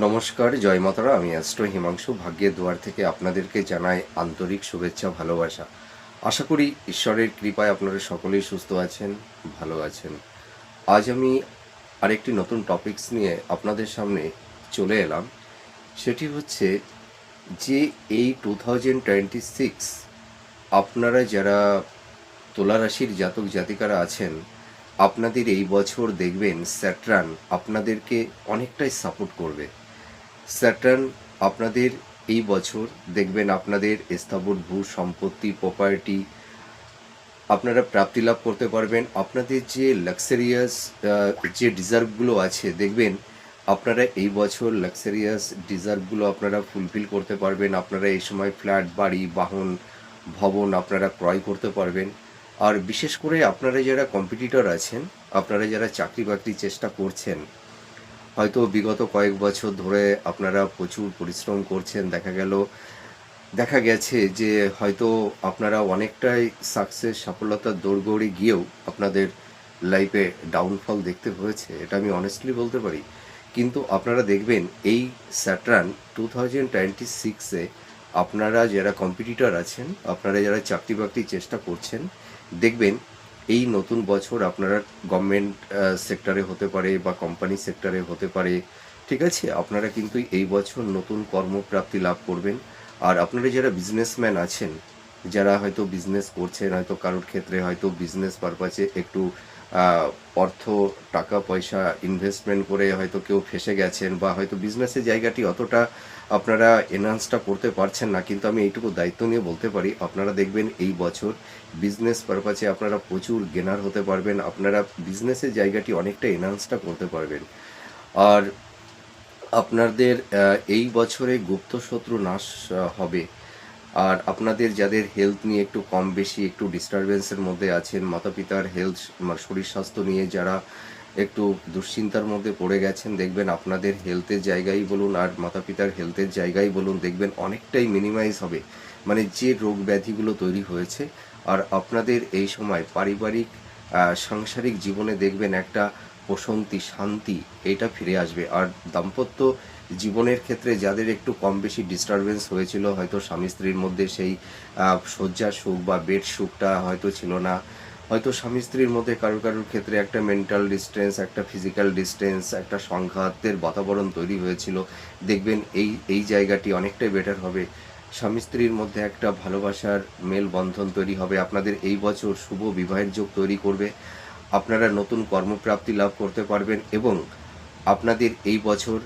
নমস্কার, জয় মাতারা। আমি অ্যাস্ট্রো হিমাংশু ভাগ্যের দুয়ার থেকে আপনাদেরকে জানাই আন্তরিক শুভেচ্ছা, ভালোবাসা। আশা করি ঈশ্বরের কৃপায় আপনারা সকলেই সুস্থ আছেন, ভালো আছেন। আজ আমি আরেকটি নতুন টপিকস নিয়ে আপনাদের সামনে চলে এলাম। সেটি হচ্ছে যে এই 2026 আপনারা যারা তুলা রাশির জাতক জাতিকারা আছেন, আপনাদের এই বছর দেখবেন স্যাটার্ন আপনাদেরকে অনেকটাই সাপোর্ট করবে। স্যাটার্ন আপনাদের এই বছর দেখবেন আপনাদের স্থাবর ভূ সম্পত্তি প্রপার্টি আপনারা প্রাপ্তি লাভ করতে পারবেন। আপনাদের যে লাক্সারিয়াস যে ডিজার্ভগুলো আছে দেখবেন আপনারা এই বছর লাক্সারিয়াস ডিজার্ভগুলো আপনারা ফুলফিল করতে পারবেন। আপনারা এই সময় ফ্ল্যাট, বাড়ি, বাহন, ভবন আপনারা ক্রয় করতে পারবেন। আর বিশেষ করে আপনারা যারা কম্পিটিটর আছেন, আপনারা যারা চাকরি বাকরি চেষ্টা করছেন, হয়তো বিগত কয়েক বছর ধরে আপনারা প্রচুর পরিশ্রম করছেন, দেখা গেছে যে হয়তো আপনারা অনেকটাই সফলতার দৌড়গড়ি গিয়েও আপনাদের লাইফে ডাউনফল দেখতে হয়েছে, এটা আমি অনেস্টলি বলতে পারি। কিন্তু আপনারা দেখবেন এই স্যাটার্ন 2026-এ আপনারা যারা কম্পিটিটর আছেন, আপনারা যারা চাকরি বাকরি চেষ্টা করছেন, দেখবেন এই নতুন বছর আপনারা গভর্নমেন্ট সেক্টরে হতে পারে বা কোম্পানি সেক্টরে হতে পারে, ঠিক আছে? আপনারা কিন্তু এই বছর নতুন কর্মপ্রাপ্তি লাভ করবেন। আর আপনারা যারা বিজনেসম্যান আছেন, যারা হয়তো বিজনেস করছেন, হয়তো কারোর ক্ষেত্রে হয়তো বিজনেস পারপাসে একটু অর্থ টাকা পয়সা ইনভেস্টমেন্ট করে হয়তো কেউ ফেসে গেছেন, বা হয়তো বিজনেসের জায়গাটি অতটা আপনারা এনহান্সটা করতে পারছেন না, কিন্তু আমি এইটুকু দায়িত্ব নিয়ে বলতে পারি আপনারা দেখবেন এই বছর বিজনেস পারপাসে আপনারা প্রচুর গেনার হতে পারবেন। আপনারা বিজনেসের জায়গাটি অনেকটা এনহান্সটা করতে পারবেন। আর আপনাদের এই বছরে গুপ্ত শত্রু নাশ হবে। আর আপনাদের যাদের হেলথ নিয়ে একটু কম বেশি একটু ডিস্টারবেন্সের মধ্যে আছেন, মাতা পিতার হেলথ শরীর স্বাস্থ্য নিয়ে যারা একটু দুশ্চিন্তার মধ্যে পড়ে গেছেন, দেখবেন আপনাদের হেলথের জায়গায় বলুন আর মাতা পিতার হেলথের জায়গায় বলুন, দেখবেন অনেকটাই মিনিমাইজ হবে, মানে যে রোগ ব্যাধিগুলো তৈরি হয়েছে। আর আপনাদের এই সময় পারিবারিক সাংসারিক জীবনে দেখবেন একটা প্রশান্তি, শান্তি এটা ফিরে আসবে। আর দাম্পত্য জীবনের ক্ষেত্রে যাদের একটু কম বেশি ডিস্টারবেন্স হয়েছিল, হয়তো স্বামী স্ত্রীর মধ্যে সেই শয্যার সুখ বা বেড সুখটা হয়তো ছিল না, হয়তো স্বামী স্ত্রীর মধ্যে কারোর কারোর ক্ষেত্রে একটা মেন্টাল ডিস্টেন্স, একটা ফিজিক্যাল ডিস্টেন্স, একটা সংঘাতের বাতাবরণ তৈরি হয়েছিল, দেখবেন এই জায়গাটি অনেকটাই বেটার হবে। স্বামী স্ত্রীর মধ্যে একটা ভালোবাসার মেলবন্ধন তৈরি হবে। আপনাদের এই বছর শুভ বিবাহের যোগ তৈরি করবে। আপনারা নতুন কর্মপ্রাপ্তি লাভ করতে পারবেন এবং আপনাদের এই বছর